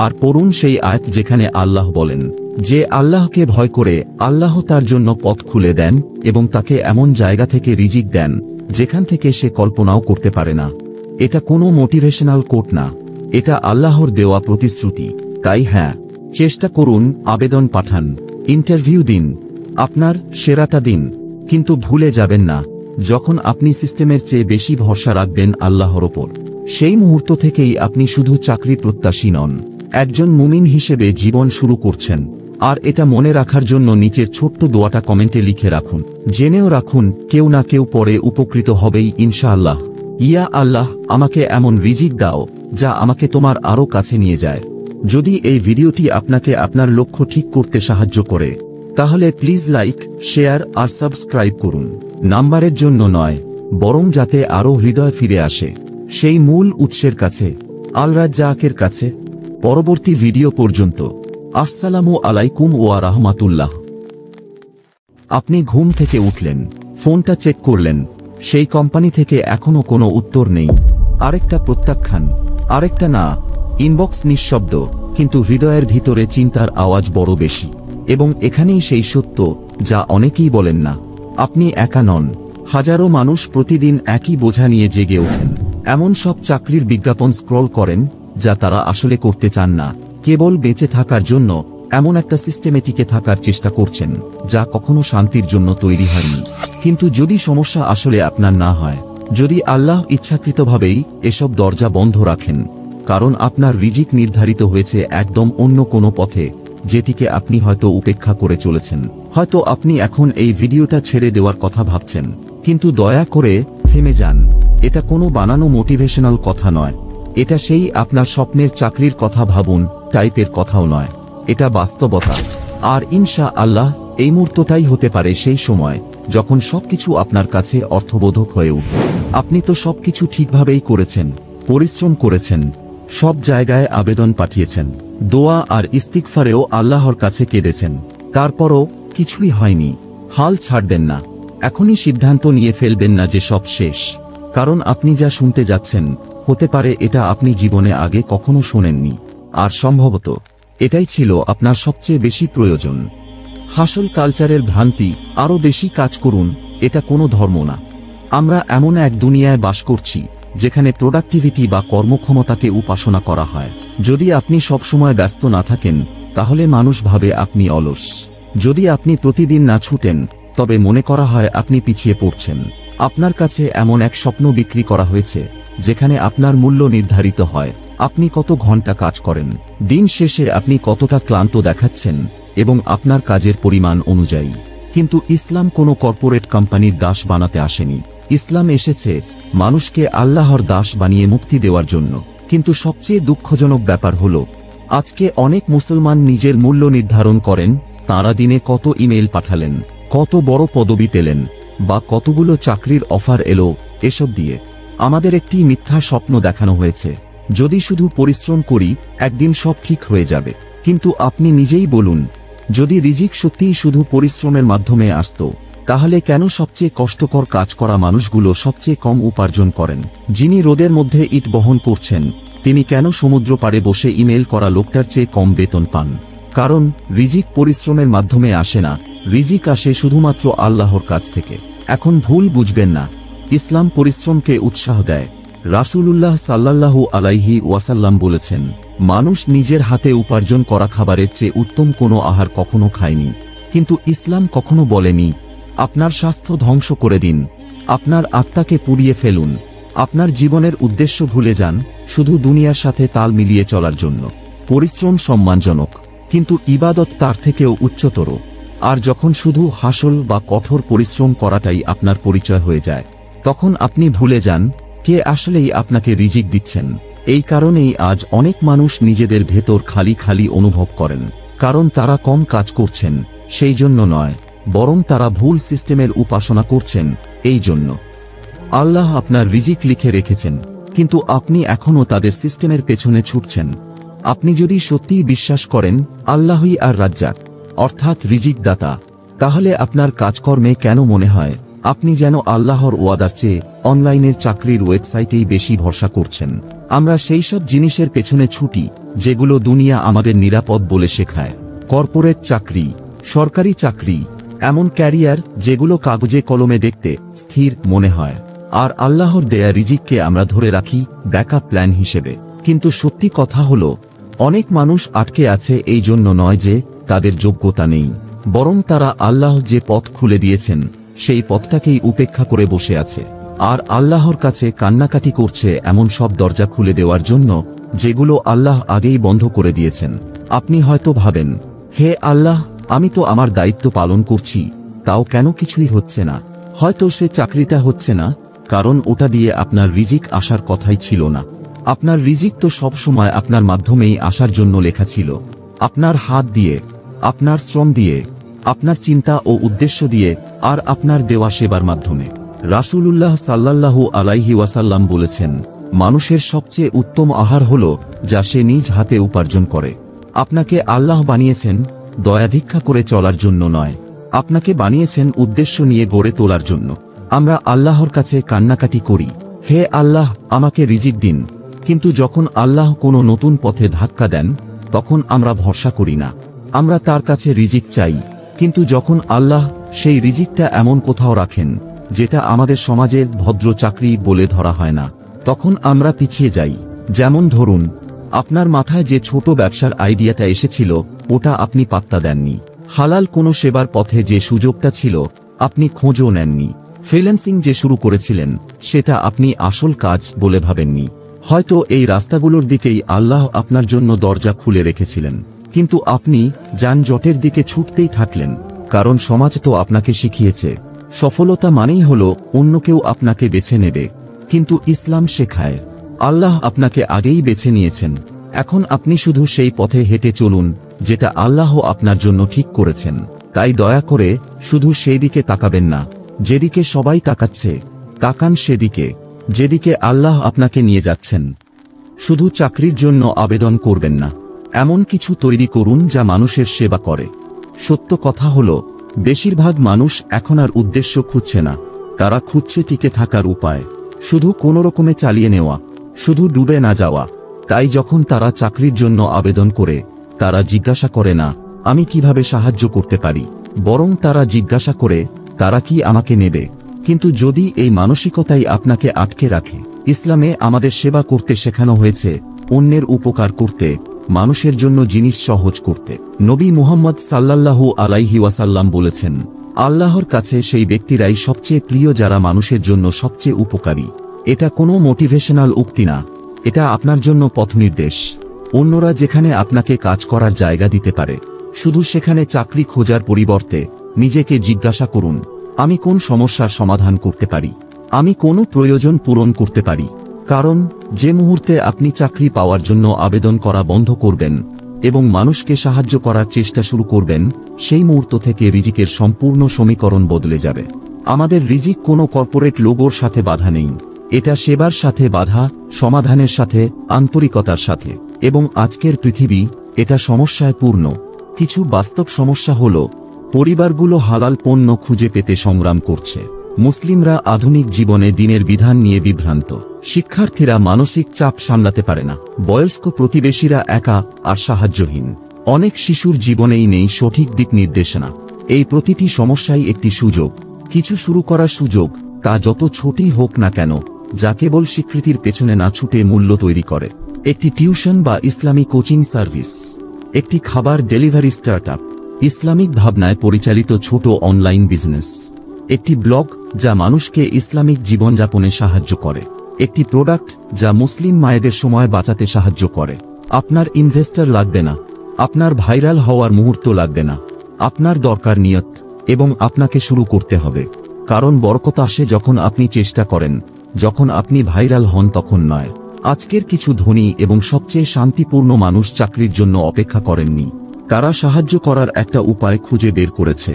আর পড়ুন সেই আয়াত যেখানে আল্লাহ বলেন, যে আল্লাহকে ভয় করে আল্লাহ তার জন্য পথ খুলে দেন এবং তাকে এমন জায়গা থেকে রিজিক দেন যেখান থেকে সে কল্পনাও করতে পারে না। এটা কোনো মোটিভেশনাল কোট না, এটা আল্লাহর দেওয়া প্রতিশ্রুতি। তাই হ্যাঁ, চেষ্টা করুন, আবেদন পাঠান, ইন্টারভিউ দিন, আপনার সেরাটা দিন। কিন্তু ভুলে যাবেন না, যখন আপনি সিস্টেমের চেয়ে বেশি ভরসা রাখবেন আল্লাহর ওপর, সেই মুহূর্ত থেকেই আপনি শুধু চাকরি প্রত্যাশী নন, একজন মুমিন হিসেবে জীবন শুরু করছেন। আর এটা মনে রাখার জন্য নিচের ছোট্ট দোয়াটা কমেন্টে লিখে রাখুন, জেনেও রাখুন কেউ না কেউ পরে উপকৃত হবেই ইনশাআল্লাহ। ইয়া আল্লাহ, আমাকে এমন রিজিক দাও যা আমাকে তোমার আরো কাছে নিয়ে যায়। যদি এই ভিডিওটি আপনাকে আপনার লক্ষ্য ঠিক করতে সাহায্য করে, তাহলে প্লিজ লাইক, শেয়ার আর সাবস্ক্রাইব করুন। নাম্বারের জন্য নয়, বরং যাতে আরো হৃদয় ফিরে আসে সেই মূল উৎসের কাছে, আল রাজ্জাকের কাছে। পরবর্তী ভিডিও পর্যন্ত আসসালামু আলাইকুম ওয়া রাহমাতুল্লাহ। আপনি ঘুম থেকে উঠলেন, ফোনটা চেক করলেন, সেই কোম্পানি থেকে এখনো কোনো উত্তর নেই। আরেকটা প্রত্যাখ্যান, আরেকটা না, ইনবক্স নিঃশব্দ, কিন্তু হৃদয়ের ভিতরে চিন্তার আওয়াজ বড় বেশি। এবং এখানেই সেই সত্য যা অনেকেই বলেন না, আপনি একা নন। হাজারো মানুষ প্রতিদিন একই বোঝা নিয়ে জেগে ওঠেন, এমন সব চাকরির বিজ্ঞাপন স্ক্রল করেন যা তারা আসলে করতে চান না, কেবল বেঁচে থাকার জন্য এমন একটা সিস্টেমে টিকে থাকার চেষ্টা করছেন যা কখনো শান্তির জন্য তৈরি হয়নি। কিন্তু যদি সমস্যা আসলে আপনার না হয়, যদি আল্লাহ ইচ্ছাকৃতভাবেই এসব দরজা বন্ধ রাখেন, কারণ আপনার রিজিক নির্ধারিত হয়েছে একদম অন্য কোনো পথে, যেটিকে আপনি হয়তো উপেক্ষা করে চলেছেন। হয়তো আপনি এখন এই ভিডিওটা ছেড়ে দেওয়ার কথা ভাবছেন, কিন্তু দয়া করে থেমে যান। এটা কোনো বানানো মোটিভেশনাল কথা নয়, এটা সেই আপনার স্বপ্নের চাকরির কথা ভাবুন টাইপের কথাও নয়, এটা বাস্তবতা। আর ইনশা আল্লাহ এই মুহূর্তটাই হতে পারে সেই সময় যখন সবকিছু আপনার কাছে অর্থবোধক হয়ে উঠবে। আপনি তো সবকিছু ঠিকভাবেই করেছেন, পরিশ্রম করেছেন, সব জায়গায় আবেদন পাঠিয়েছেন, দোয়া আর ইস্তিগফারেও আল্লাহর কাছে কেঁদেছেন, তারপরও কিছুই হয়নি। হাল ছাড়বেন না, এখনই সিদ্ধান্ত নিয়ে ফেলবেন না যে সব শেষ। কারণ আপনি যা শুনতে যাচ্ছেন হতে পারে এটা আপনি জীবনে আগে কখনো শোনেননি, আর সম্ভবত এটাই ছিল আপনার সবচেয়ে বেশি প্রয়োজন। হাসল কালচারের ভ্রান্তি, আরও বেশি কাজ করুন, এটা কোনো ধর্ম না। আমরা এমন এক দুনিয়ায় বাস করছি যেখানে প্রোডাক্টিভিটি বা কর্মক্ষমতাকে উপাসনা করা হয়। যদি আপনি সবসময় ব্যস্ত না থাকেন তাহলে মানুষ ভাবে আপনি অলস। যদি আপনি প্রতিদিন না ছুটেন তবে মনে করা হয় আপনি পিছিয়ে পড়ছেন। আপনার কাছে এমন এক স্বপ্ন বিক্রি করা হয়েছে যেখানে আপনার মূল্য নির্ধারিত হয় আপনি কত ঘন্টা কাজ করেন, দিন শেষে আপনি কতটা ক্লান্ত দেখাচ্ছেন এবং আপনার কাজের পরিমাণ অনুযায়ী। কিন্তু ইসলাম কোনো কর্পোরেট কোম্পানির দাস বানাতে আসেনি। ইসলাম এসেছে মানুষকে আল্লাহর দাস বানিয়ে মুক্তি দেওয়ার জন্য। কিন্তু সবচেয়ে দুঃখজনক ব্যাপার হলো আজকে অনেক মুসলমান নিজের মূল্য নির্ধারণ করেন তাঁরা দিনে কত ইমেল পাঠালেন, কত বড় পদবি পেলেন, বা কতগুলো চাকরির অফার এলো, এসব দিয়ে। আমাদের একটি মিথ্যা স্বপ্ন দেখানো হয়েছে, যদি শুধু পরিশ্রম করি একদিন সব ঠিক হয়ে যাবে। কিন্তু আপনি নিজেই বলুন, যদি রিজিক সত্যিই শুধু পরিশ্রমের মাধ্যমে আসত তাহলে কেন সবচেয়ে কষ্টকর কাজ করা মানুষগুলো সবচেয়ে কম উপার্জন করেন? যিনি রোদের মধ্যে ইট বহন করছেন তিনি কেন সমুদ্র পাড়ে বসে ইমেল করা লোকটার চেয়ে কম বেতন পান? কারণ রিজিক পরিশ্রমের মাধ্যমে আসে না, রিজিক আসে শুধুমাত্র আল্লাহর কাছ থেকে। এখন ভুল বুঝবেন না, ইসলাম পরিশ্রমকে উৎসাহ দেয়। রাসূলুল্লাহ সাল্লাল্লাহু আলাইহি ওয়াসাল্লাম বলেছেন, মানুষ নিজের হাতে উপার্জন করা খাবারের চেয়ে উত্তম কোনো আহার কখনো খায়নি। কিন্তু ইসলাম কখনো বলেনি আপনার স্বাস্থ্য ধ্বংস করে দিন, আপনার আত্মাকে পুড়িয়ে ফেলুন, আপনার জীবনের উদ্দেশ্য ভুলে যান শুধু দুনিয়ার সাথে তাল মিলিয়ে চলার জন্য। পরিশ্রম সম্মানজনক, কিন্তু ইবাদত তার থেকেও উচ্চতর। আর যখন শুধু হাসল বা কঠোর পরিশ্রম করাটাই আপনার পরিচয় হয়ে যায় তখন আপনি ভুলে যান কে আসলেই আপনাকে রিজিক দিচ্ছেন। এই কারণেই আজ অনেক মানুষ নিজেদের ভেতর খালি খালি অনুভব করেন, কারণ তারা কম কাজ করছেন সেই জন্য নয়, বরং তারা ভুল সিস্টেমের উপাসনা করছেন এই জন্য। আল্লাহ আপনার রিজিক লিখে রেখেছেন, কিন্তু আপনি এখনও তাদের সিস্টেমের পেছনে ছুটছেন। আপনি যদি সত্যিই বিশ্বাস করেন আল্লাহই আর রাজ্জাক অর্থাৎ রিজিক দাতা, তাহলে আপনার কাজকর্মে কেন মনে হয় আপনি যেন আল্লাহর ওয়াদার চেয়ে অনলাইনের চাকরির ওয়েবসাইটেই বেশি ভরসা করছেন? আমরা সেই সব জিনিসের পেছনে ছুটি যেগুলো দুনিয়া আমাদের নিরাপদ বলে শেখায়। কর্পোরেট চাকরি, সরকারি চাকরি, এমন ক্যারিয়ার যেগুলো কাগজে কলমে দেখতে স্থির মনে হয়। আর আল্লাহর দেয়া রিজিককে আমরা ধরে রাখি ব্যাকআপ প্ল্যান হিসেবে। কিন্তু সত্যি কথা হলো অনেক মানুষ আটকে আছে এই জন্য নয় যে তাদের যোগ্যতা নেই, বরং তারা আল্লাহ যে পথ খুলে দিয়েছেন সেই পথটাকেই উপেক্ষা করে বসে আছে। আর আল্লাহর কাছে কান্নাকাটি করছে এমন সব দরজা খুলে দেওয়ার জন্য যেগুলো আল্লাহ আগেই বন্ধ করে দিয়েছেন। আপনি হয়তো ভাবেন, হে আল্লাহ, আমি তো আমার দায়িত্ব পালন করছি, তাও কেন কিছুই হচ্ছে না? হয়তো সে চাকরিটা হচ্ছে না কারণ ওটা দিয়ে আপনার রিজিক আসার কথাই ছিল না। আপনার রিজিক তো সব সময় আপনার মাধ্যমেই আসার জন্য লেখা ছিল, আপনার হাত দিয়ে, আপনার শ্রম দিয়ে, আপনার চিন্তা ও উদ্দেশ্য দিয়ে, আর আপনার দেওয়া সেবার মাধ্যমে। রাসূলুল্লাহ সাল্লাল্লাহু আলাইহি ওয়াসাল্লাম বলেছেন, মানুষের সবচেয়ে উত্তম আহার হলো যা সে নিজ হাতে উপার্জন করে। আপনাকে আল্লাহ বানিয়েছেন দয়া ভিক্ষা করে চলার জন্য নয়, আপনাকে বানিয়েছেন উদ্দেশ্য নিয়ে গড়ে তোলার জন্য। আমরা আল্লাহর কাছে কান্নাকাটি করি, হে আল্লাহ আমাকে রিজিক দিন, কিন্তু যখন আল্লাহ কোনো নতুন পথে ধাক্কা দেন তখন আমরা ভরসা করি না। আমরা তার কাছে রিজিক চাই, কিন্তু যখন আল্লাহ সেই রিজিকটা এমন কোথাও রাখেন যেটা আমাদের সমাজে ভদ্র চাকরি বলে ধরা হয় না, তখন আমরা পিছিয়ে যাই। যেমন ধরুন, আপনার মাথায় যে ছোট ব্যবসার আইডিয়াটা এসেছিল ওটা আপনি পাত্তা দেননি। হালাল কোনো সেবার পথে যে সুযোগটা ছিল আপনি খোঁজও নেননি। ফ্রিল্যান্সিং যে শুরু করেছিলেন সেটা আপনি আসল কাজ বলে ভাবেননি। হয়তো এই রাস্তাগুলোর দিকেই আল্লাহ আপনার জন্য দরজা খুলে রেখেছিলেন, কিন্তু আপনি যানজটের দিকে ছুটতেই থাকলেন, কারণ সমাজ তো আপনাকে শিখিয়েছে সফলতা মানেই হলো অন্য কেউ আপনাকে বেছে নেবে। কিন্তু ইসলাম শেখায় আল্লাহ আপনাকে আগেই বেছে নিয়েছেন। এখন আপনি শুধু সেই পথে হেঁটে চলুন যেটা আল্লাহ আপনার জন্য ঠিক করেছেন। তাই দয়া করে শুধু সেই দিকে তাকাবেন না যেদিকে সবাই তাকাচ্ছে, তাকান সেদিকে যেদিকে আল্লাহ আপনাকে নিয়ে যাচ্ছেন। শুধু চাকরির জন্য আবেদন করবেন না, এমন কিছু তৈরি করুন যা মানুষের সেবা করে। সত্য কথা হলো, বেশিরভাগ মানুষ এখন আর উদ্দেশ্য খুঁজছে না, তারা খুঁজছে টিকে থাকার উপায়, শুধু কোনো রকমে চালিয়ে নেওয়া, শুধু ডুবে না যাওয়া। তাই যখন তারা চাকরির জন্য আবেদন করে, তারা জিজ্ঞাসা করে না আমি কিভাবে সাহায্য করতে পারি, বরং তারা জিজ্ঞাসা করে তারা কি আমাকে নেবে। কিন্তু যদি এই মানসিকতাই আপনাকে আটকে রাখে, ইসলামে আমাদের সেবা করতে শেখানো হয়েছে, অন্যের উপকার করতে, মানুষের জন্য জিনিস সহজ করতে। নবী মুহাম্মদ সাল্লাল্লাহু আলাইহি ওয়াসাল্লাম বলেছেন, আল্লাহর কাছে সেই ব্যক্তিরাই সবচেয়ে প্রিয় যারা মানুষের জন্য সবচেয়ে উপকারী। এটা কোনো মোটিভেশনাল উক্তি না, এটা আপনার জন্য পথনির্দেশ। অন্যরা যেখানে আপনাকে কাজ করার জায়গা দিতে পারে, শুধু সেখানে চাকরি খোঁজার পরিবর্তে নিজেকে জিজ্ঞাসা করুন, আমি কোন সমস্যার সমাধান করতে পারি, আমি কোন প্রয়োজন পূরণ করতে পারি। কারণ যে মুহূর্তে আপনি চাকরি পাওয়ার জন্য আবেদন করা বন্ধ করবেন এবং মানুষকে সাহায্য করার চেষ্টা শুরু করবেন, সেই মুহূর্ত থেকে রিজিকের সম্পূর্ণ সমীকরণ বদলে যাবে। আমাদের রিজিক কোনো কর্পোরেট লোগোর সাথে বাধা নেই, এটা সেবার সাথে বাধা, সমাধানের সাথে, আন্তরিকতার সাথে। এবং আজকের পৃথিবী এটা সমস্যায় পূর্ণ। কিছু বাস্তব সমস্যা হলো, পরিবারগুলো হালাল পণ্য খুঁজে পেতে সংগ্রাম করছে, মুসলিমরা আধুনিক জীবনে দিনের বিধান নিয়ে বিভ্রান্ত, শিক্ষার্থীরা মানসিক চাপ সামলাতে পারে না, বয়স্ক প্রতিবেশীরা একা আর সাহায্যহীন, অনেক শিশুর জীবনেই নেই সঠিক দিক নির্দেশনা। এই প্রতিটি সমস্যাই একটি সুযোগ, কিছু শুরু করার সুযোগ, তা যত ছোটই হোক না কেন, যা কেবল স্বীকৃতির পেছনে না ছুটে মূল্য তৈরি করে। একটি টিউশন বা ইসলামী কোচিং সার্ভিস, একটি খাবার ডেলিভারি স্টার্টআপ, ইসলামিক ভাবনায় পরিচালিত ছোট অনলাইন বিজনেস, একটি ব্লগ যা মানুষকে ইসলামিক জীবনযাপনে সাহায্য করে, একটি প্রোডাক্ট যা মুসলিম মায়েদের সময় বাঁচাতে সাহায্য করে। আপনার ইনভেস্টর লাগবে না, আপনার ভাইরাল হওয়ার মুহূর্ত লাগবে না, আপনার দরকার নিয়ত, এবং আপনাকে শুরু করতে হবে। কারণ বরকত আসে যখন আপনি চেষ্টা করেন, যখন আপনি ভাইরাল হন তখন নয়। আজকের কিছু ধনী এবং সবচেয়ে শান্তিপূর্ণ মানুষ চাকরির জন্য অপেক্ষা করেননি, তারা সাহায্য করার একটা উপায় খুঁজে বের করেছে,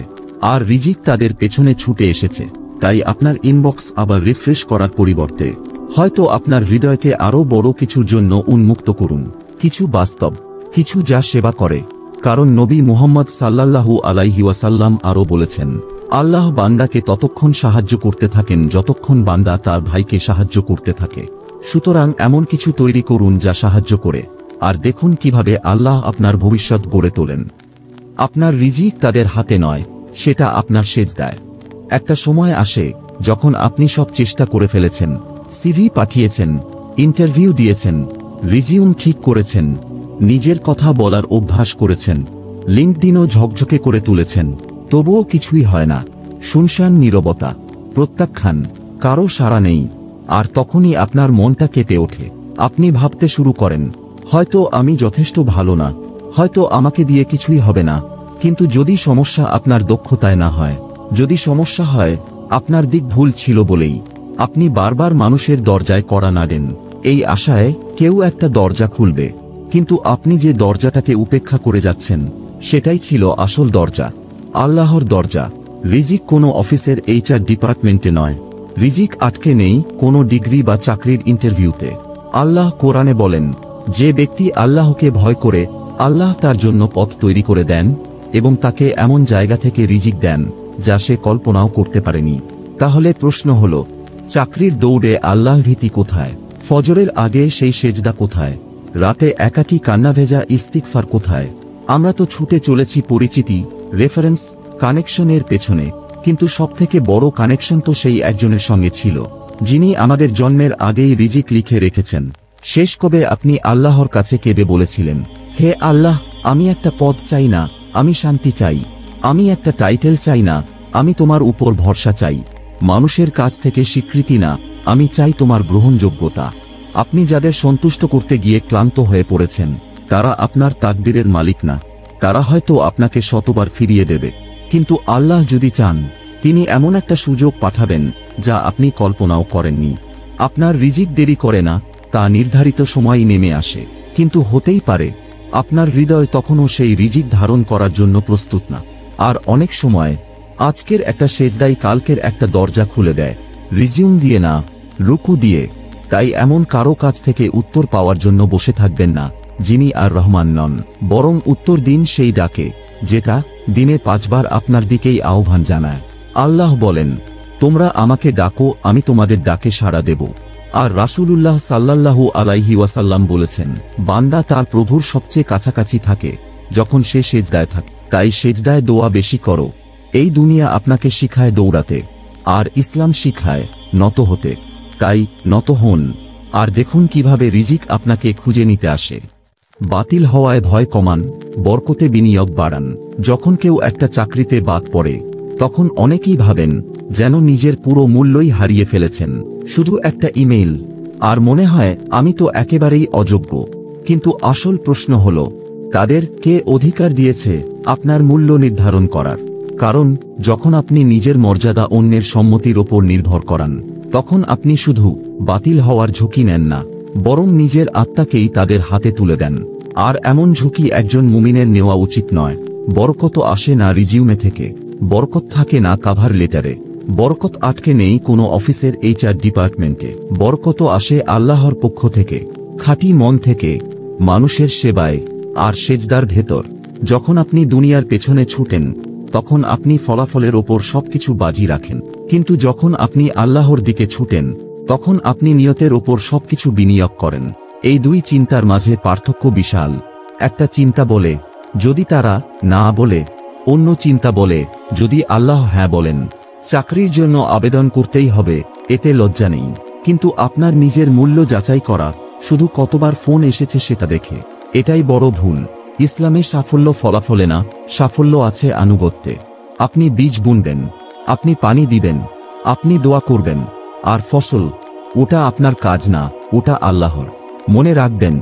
আর রিজিক তাদের পেছনে ছুটে এসেছে। তাই আপনার ইনবক্স আবার রিফ্রেশ করার পরিবর্তে হয়তো আপনার হৃদয়কে আরও বড় কিছুর জন্য উন্মুক্ত করুন, কিছু বাস্তব, কিছু যা সেবা করে। কারণ নবী মুহাম্মদ সাল্লাল্লাহু আলাইহি ওয়াসাল্লাম আরও বলেছেন, আল্লাহ বান্দাকে ততক্ষণ সাহায্য করতে থাকেন যতক্ষণ বান্দা তার ভাইকে সাহায্য করতে থাকে। সুতরাং এমন কিছু তৈরি করুন যা সাহায্য করে, আর দেখুন কিভাবে আল্লাহ আপনার ভবিষ্যৎ গড়ে তোলেন। আপনার রিজিক তাদের হাতে নয়, সেটা আপনার সেজদায়। একটা সময় আসে যখন আপনি সব চেষ্টা করে ফেলেছেন, সিভি পাঠিয়েছেন, ইন্টারভিউ দিয়েছেন, রিজিউম ঠিক করেছেন, নিজের কথা বলার অভ্যাস করেছেন, লিঙ্কডিনও ঝকঝকে করে তুলেছেন, তবুও কিছুই হয় না। শুনশান নীরবতা, প্রত্যাখ্যান, কারো সাড়া নেই। আর তখনই আপনার মনটা কেঁপে ওঠে। আপনি ভাবতে শুরু করেন, হয়তো আমি যথেষ্ট ভালো না, হয়তো আমাকে দিয়ে কিছুই হবে না। কিন্তু যদি সমস্যা আপনার দক্ষতায় না হয়, যদি সমস্যা হয় আপনার দিক ভুল ছিল বলেই, আপনি বারবার মানুষের দরজায় কড়া নাড়েন, এই আশায় কেউ একটা দরজা খুলবে। কিন্তু আপনি যে দরজাটাকে উপেক্ষা করে যাচ্ছেন, সেটাই ছিল আসল দরজা, আল্লাহর দরজা। রিজিক কোনো অফিসের এইচআর ডিপার্টমেন্টে নয়, রিজিক আটকে নেই কোনো ডিগ্রি বা চাকরির ইন্টারভিউতে। আল্লাহ কোরআনে বলেন, যে ব্যক্তি আল্লাহকে ভয় করে, আল্লাহ তার জন্য পথ তৈরি করে দেন এবং তাকে এমন জায়গা থেকে রিজিক দেন যা সে কল্পনাও করতে পারেনি। তাহলে প্রশ্ন হল, চাকরির দৌড়ে আল্লাহর ভীতি কোথায়? ফজরের আগে সেই সেজদা কোথায়? রাতে একাকী কান্না ভেজা ইস্তিগফার কোথায়? আমরা তো ছুটে চলেছি পরিচিতি, রেফারেন্স, কানেকশনের পেছনে, কিন্তু সবথেকে বড় কানেকশন তো সেই একজনের সঙ্গে ছিল, যিনি আমাদের জন্মের আগেই রিজিক লিখে রেখেছেন। শেষ কবে আপনি আল্লাহর কাছে কেঁদে বলেছিলেন, হে আল্লাহ, আমি একটা পদ চাই না, আমি শান্তি চাই, আমি একটা টাইটেল চাই না, আমি তোমার উপর ভরসা চাই, মানুষের কাছ থেকে স্বীকৃতি না, আমি চাই তোমার গ্রহণযোগ্যতা। আপনি যাদের সন্তুষ্ট করতে গিয়ে ক্লান্ত হয়ে পড়েছেন, তারা আপনার তাকদীরের মালিক না, তারা হয়তো আপনাকে শতবার ফিরিয়ে দেবে। কিন্তু আল্লাহ যদি চান, তিনি এমন একটা সুযোগ পাঠাবেন যা আপনি কল্পনাও করেননি। আপনার রিজিক দেরি করে না, তা নির্ধারিত সময়ই নেমে আসে। কিন্তু হতেই পারে আপনার হৃদয় তখনও সেই রিজিক ধারণ করার জন্য প্রস্তুত না। আর অনেক সময় আজকের একটা সেজদাই কালকের একটা দরজা খুলে দেয়, রিজিউম দিয়ে না, রুকু দিয়ে। তাই এমন কারো কাছ থেকে উত্তর পাওয়ার জন্য বসে থাকবেন না যিনি আর রহমান নন, বরং উত্তর দিন সেই ডাকে যেটা দিনে 5 বার আপনার দিকেই আহ্বান জানায়। আল্লাহ বলেন, তোমরা আমাকে ডাকো, আমি তোমাদের ডাকে সাড়া দেব। আর রাসূলুল্লাহ সাল্লাল্লাহু আলাইহি ওয়াসাল্লাম বলেছেন, বান্দা তার প্রভুর সবচেয়ে কাছাকাছি থাকে যখন সে সেজদায় থাকে। তাই সেজদায় দোয়া বেশি করো। এই দুনিয়া আপনাকে শিখায় দৌড়াতে, আর ইসলাম শিখায় নত হতে। তাই নত হন, আর দেখুন কিভাবে রিজিক আপনাকে খুঁজে নিতে আসে। বাতিল হওয়ায় ভয় কমান, বরকতে বিনিয়োগ বাড়ান। যখন কেউ একটা চাকরিতে বাদ পড়ে তখন অনেকেই ভাবেন যেন নিজের পুরো মূল্যই হারিয়ে ফেলেছেন। শুধু একটা ইমেইল, আর মনে হয় আমি তো একেবারেই অযোগ্য। কিন্তু আসল প্রশ্ন হল, তাদের কে অধিকার দিয়েছে আপনার মূল্য নির্ধারণ করার? কারণ যখন আপনি নিজের মর্যাদা অন্যের সম্মতির ওপর নির্ভর করান, তখন আপনি শুধু বাতিল হওয়ার ঝুঁকি নেন না, বরং নিজের আত্মাকেই তাদের হাতে তুলে দেন। আর এমন ঝুঁকি একজন মুমিনের নেওয়া উচিত নয়। বরকত আসে না রিজিউমে থেকে, বরকত থাকে না কাভার লেটারে, বরকত আটকে নেই কোনো অফিসের HR ডিপার্টমেন্টে। বরকত আসে আল্লাহর পক্ষ থেকে, খাঁটি মন থেকে, মানুষের সেবায় আর সেজদার ভেতর। যখন আপনি দুনিয়ার পেছনে ছুটেন তখন আপনি ফলাফলের ওপর সবকিছু বাজি রাখেন, কিন্তু যখন আপনি আল্লাহর দিকে ছুটেন তখন আপনি নিয়তের ওপর সবকিছু বিনিয়োগ করেন। এই দুই চিন্তার মাঝে পার্থক্য বিশাল। একটা চিন্তা বলে যদি তারা না বলে, অন্য চিন্তা বলে যদি আল্লাহ হ্যাঁ বলেন। চাকরির জন্য আবেদন করতেই হবে, এতে লজ্জা নেই। কিন্তু আপনার নিজের মূল্য যাচাই করা, শুধু কতবার ফোন এসেছে সেটা দেখে, এটাই বড় ভুল। ইসলামে সাফল্য ফলাফলে না, সাফল্য আছে আনুগত্যে। আপনি বীজ বুনবেন, আপনি পানি দিবেন, আপনি দোয়া করবেন, আর ফসল, ওটা আপনার কাজ না, ওটা আল্লাহর। মনে রাখবেন,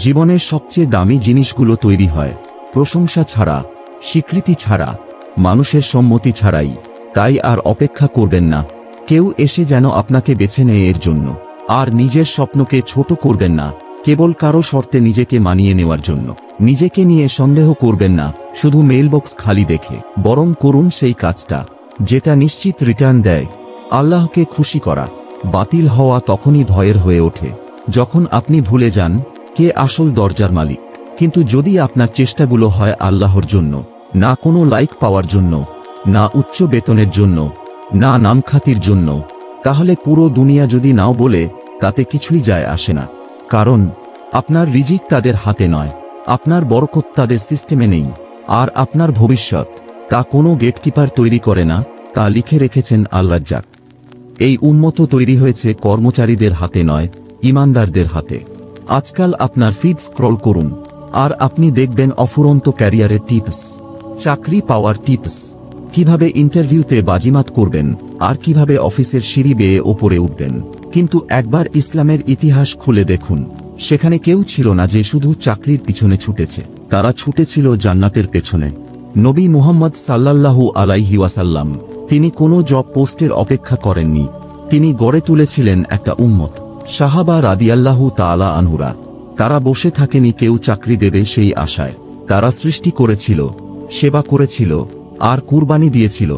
জীবনের সবচেয়ে দামি জিনিসগুলো তৈরি হয় প্রশংসা ছাড়া, স্বীকৃতি ছাড়া, মানুষের সম্মতি ছাড়াই। তাই আর অপেক্ষা করবেন না কেউ এসে যেন আপনাকে বেছে নেয় এর জন্য। আর নিজের স্বপ্নকে ছোট করবেন না কেবল কারো শর্তে নিজেকে মানিয়ে নেওয়ার জন্য। নিজেকে নিয়ে সন্দেহ করবেন না শুধু মেইলবক্স খালি দেখে, বরং করুন সেই কাজটা যেটা নিশ্চিত রিটার্ন দেয়। আল্লাহকে খুশি করা। বাতিল হওয়া তখনই ভয়ের হয়ে ওঠে যখন আপনি ভুলে যান কে আসল দরজার মালিক। কিন্তু যদি আপনার চেষ্টাগুলো হয় আল্লাহর জন্য, না কোনো লাইক পাওয়ার জন্য, না উচ্চ বেতনের জন্য, না নামখ্যাতির জন্য, তাহলে পুরো দুনিয়া যদি নাও বলে তাতে কিছুই যায় আসে না। কারণ আপনার রিজিক তাদের হাতে নয়, আপনার বরকত তাদের সিস্টেমে নেই। আর আপনার ভবিষ্যৎ তা কোনো গেটকিপার তৈরি করে না, তা লিখে রেখেছেন আল রাজ্জাক। এই উন্মত তৈরি হয়েছে কর্মচারীদের হাতে নয়, ইমানদারদের হাতে। আজকাল আপনার ফিড স্ক্রল করুন আর আপনি দেখবেন অফুরন্ত ক্যারিয়ারের টিপস, চাকরি পাওয়ার টিপস, কিভাবে ইন্টারভিউতে বাজিমাত করবেন আর কিভাবে অফিসের সিঁড়ি বেয়ে ওপরে উঠবেন। কিন্তু একবার ইসলামের ইতিহাস খুলে দেখুন, সেখানে কেউ ছিল না যে শুধু চাকরির পিছনে ছুটেছে, তারা ছুটেছিল জান্নাতের পেছনে। নবী মুহাম্মদ সাল্লাল্লাহু আলাইহি ওয়াসাল্লাম, তিনি কোনো জব পোস্টের অপেক্ষা করেননি, তিনি গড়ে তুলেছিলেন একটা উম্মত। সাহাবা রাদিয়াল্লাহু তাআলা আনহুরা, তারা বসে থাকেনি কেউ চাকরি দেবে সেই আশায়। তারা সৃষ্টি করেছিল, সেবা করেছিল, আর কুরবানি দিয়েছিল।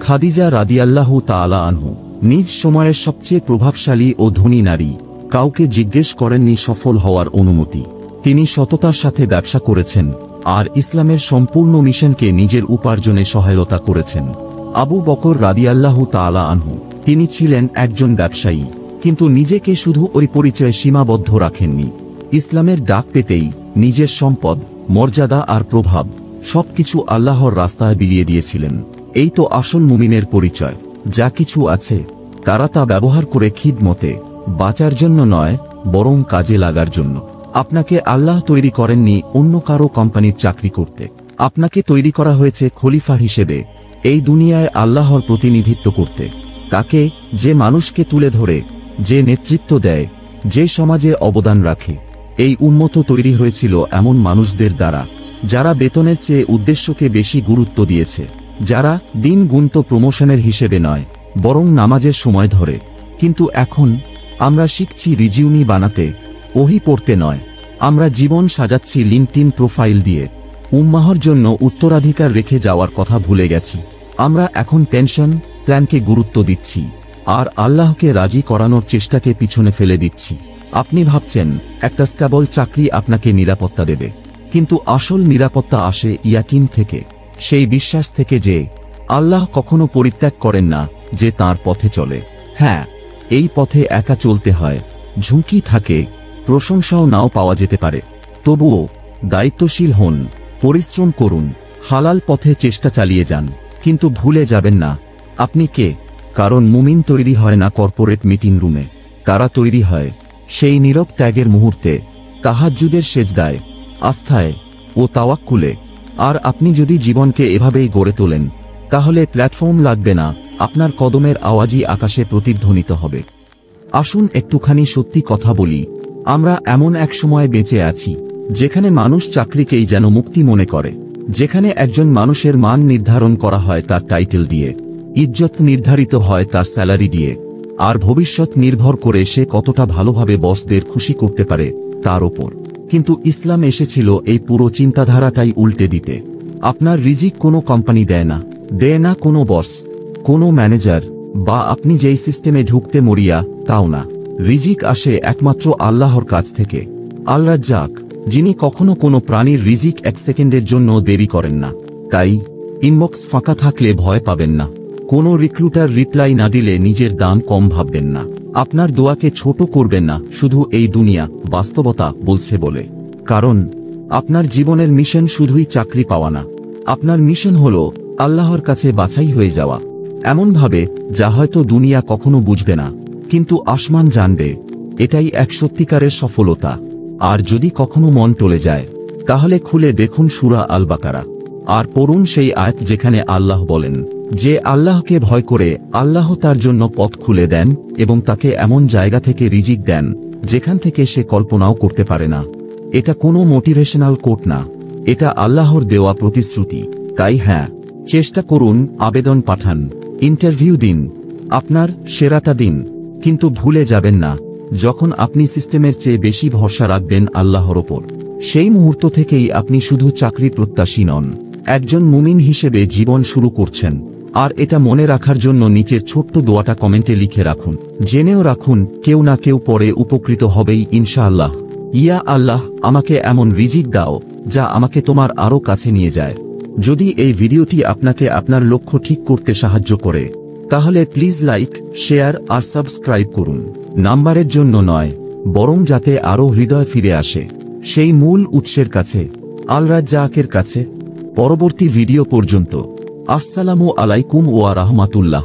খাদিজা রাদিয়াল্লাহু তাআলা আনহু, নিজ সময়ের সবচেয়ে প্রভাবশালী ও ধনী নারী, কাউকে জিজ্ঞেস করেননি সফল হওয়ার অনুমতি। তিনি সততার সাথে ব্যবসা করেছেন আর ইসলামের সম্পূর্ণ মিশনকে নিজের উপার্জনে সহায়তা করেছেন। আবু বকর রাদিয়াল্লাহু তাআলা আনহু, তিনি ছিলেন একজন ব্যবসায়ী, কিন্তু নিজেকে শুধু ওই পরিচয়ে সীমাবদ্ধ রাখেননি। ইসলামের ডাক পেতেই নিজের সম্পদ, মর্যাদা আর প্রভাব সবকিছু আল্লাহর রাস্তায় বিলিয়ে দিয়েছিলেন। এই তো আসল মুমিনের পরিচয়। যা কিছু আছে তারা তা ব্যবহার করে খিদমতে, বাঁচার জন্য নয় বরং কাজে লাগার জন্য। আপনাকে আল্লাহ তৈরি করেননি অন্য কারো কোম্পানির চাকরি করতে, আপনাকে তৈরি করা হয়েছে খলিফা হিসেবে এই দুনিয়ায় আল্লাহর প্রতিনিধিত্ব করতে। তাকে, যে মানুষকে তুলে ধরে, যে নেতৃত্ব দেয়, যে সমাজে অবদান রাখে। এই উম্মত তৈরি হয়েছিল এমন মানুষদের দ্বারা যারা বেতনের চেয়ে উদ্দেশ্যকে বেশি গুরুত্ব দিয়েছে, যারা দিন গুনত প্রমোশনের হিসেবে নয় বরং নামাজের সময় ধরে। কিন্তু এখন আমরা শিখছি রিজিউমি বানাতে, ওহি পড়তে নয়। আমরা জীবন সাজাচ্ছি লিঙ্কডইন প্রোফাইল দিয়ে। উম্মাহর জন্য উত্তরাধিকার রেখে যাওয়ার কথা ভুলে গেছি। আমরা এখন পেনশন প্ল্যানকে গুরুত্ব দিচ্ছি, আর আল্লাহকে রাজি করানোর চেষ্টাকে পিছনে ফেলে দিচ্ছি। আপনি ভাবছেন একটা স্টেবল চাকরি আপনাকে নিরাপত্তা দেবে, কিন্তু আসল নিরাপত্তা আসে ইয়াকিন থেকে, সেই বিশ্বাস থেকে যে আল্লাহ কখনো পরিত্যাগ করেন না যে তাঁর পথে চলে। হ্যাঁ, এই পথে একা চলতে হয়, ঝুঁকি থাকে, প্রশংসাও নাও পাওয়া যেতে পারে। তবুও দায়িত্বশীল হন, পরিশ্রম করুন, হালাল পথে চেষ্টা চালিয়ে যান, কিন্তু ভুলে যাবেন না আপনি কে। কারণ মুমিন তৈরি হয় না কর্পোরেট মিটিং রুমে, তারা তৈরি হয় সেই নীরব ত্যাগের মুহূর্তে, তাহাজ্জুদের সেজদায়, আস্থায় ও তাওয়াক্কুলে। আর আপনি যদি জীবনকে এভাবেই গড়ে তোলেন, তাহলে প্ল্যাটফর্ম লাগবে না, আপনার কদমের আওয়াজই আকাশে প্রতিধ্বনিত হবে। আসুন একটুখানি সত্যি কথা বলি, আমরা এমন এক সময়ে বেঁচে আছি যেখানে মানুষ চাকরিকেই যেন মুক্তি মনে করে, যেখানে একজন মানুষের মান নির্ধারণ করা হয় তার টাইটেল দিয়ে, ইজ্জত নির্ধারিত হয় তার স্যালারি দিয়ে, আর ভবিষ্যৎ নির্ভর করে সে কতটা ভালোভাবে বসদের খুশি করতে পারে তার ওপর। কিন্তু ইসলাম এসেছিল এই পুরো চিন্তাধারাটাই উল্টে দিতে। আপনার রিজিক কোনো কোম্পানি দেয় না কোনো বস, কোনো ম্যানেজার, বা আপনি যেই সিস্টেমে ঢুকতে মরিয়া তাও না। রিজিক আসে একমাত্র আল্লাহর কাছ থেকে, আল রাজ্জাক, যিনি কখনো কোনো প্রাণীর রিজিক এক সেকেন্ডের জন্য দেরি করেন না। তাই ইনবক্স ফাঁকা থাকলে ভয় পাবেন না, কোনো রিক্রুটার রিপ্লাই না দিলে নিজের দাম কম ভাববেন না, আপনার দোয়াকে ছোট করবেন না শুধু এই দুনিয়া বাস্তবতা বলছে বলে। কারণ আপনার জীবনের মিশন শুধুই চাকরি পাওয়া না, আপনার মিশন হলো আল্লাহর কাছে বাছাই হয়ে যাওয়া, এমনভাবে যা হয়তো দুনিয়া কখনো বুঝবে না, কিন্তু আসমান জানবে। এটাই এক সত্যিকারের সফলতা। আর যদি কখনো মন টলে যায়, তাহলে খুলে দেখুন সূরা আল বাকারা, আর পড়ুন সেই আয়াত যেখানে আল্লাহ বলেন যে আল্লাহকে ভয় করে আল্লাহ তার জন্য পথ খুলে দেন এবং তাকে এমন জায়গা থেকে রিজিক দেন যেখান থেকে সে কল্পনাও করতে পারে না। এটা কোনো মোটিভেশনাল কোট না, এটা আল্লাহর দেওয়া প্রতিশ্রুতি। তাই হ্যাঁ, চেষ্টা করুন, আবেদন পাঠান, ইন্টারভিউ দিন, আপনার সেরাটা দিন, কিন্তু ভুলে যাবেন না যখন আপনি সিস্টেমের চেয়ে বেশি ভরসা রাখবেন আল্লাহর ওপর, সেই মুহূর্ত থেকেই আপনি শুধু চাকরি প্রত্যাশী নন, একজন মুমিন হিসেবে জীবন শুরু করছেন। আর এটা মনে রাখার জন্য নিচের ছোট্ট দোয়াটা কমেন্টে লিখে রাখুন, জেনেও রাখুন কেউ না কেউ পরে উপকৃত হবেই ইনশাআল্লাহ। ইয়া আল্লাহ, আমাকে এমন রিজিক দাও যা আমাকে তোমার আরো কাছে নিয়ে যায়। যদি এই ভিডিওটি আপনাকে আপনার লক্ষ্য ঠিক করতে সাহায্য করে, তাহলে প্লিজ লাইক, শেয়ার আর সাবস্ক্রাইব করুন। নাম্বারের জন্য নয়, বরং যাতে আরো হৃদয় ফিরে আসে সেই মূল উৎসের কাছে, আল রাজ্জাকের কাছে। পরবর্তী ভিডিও পর্যন্ত আসসালামু আলাইকুম ওয়া রাহমাতুল্লাহ।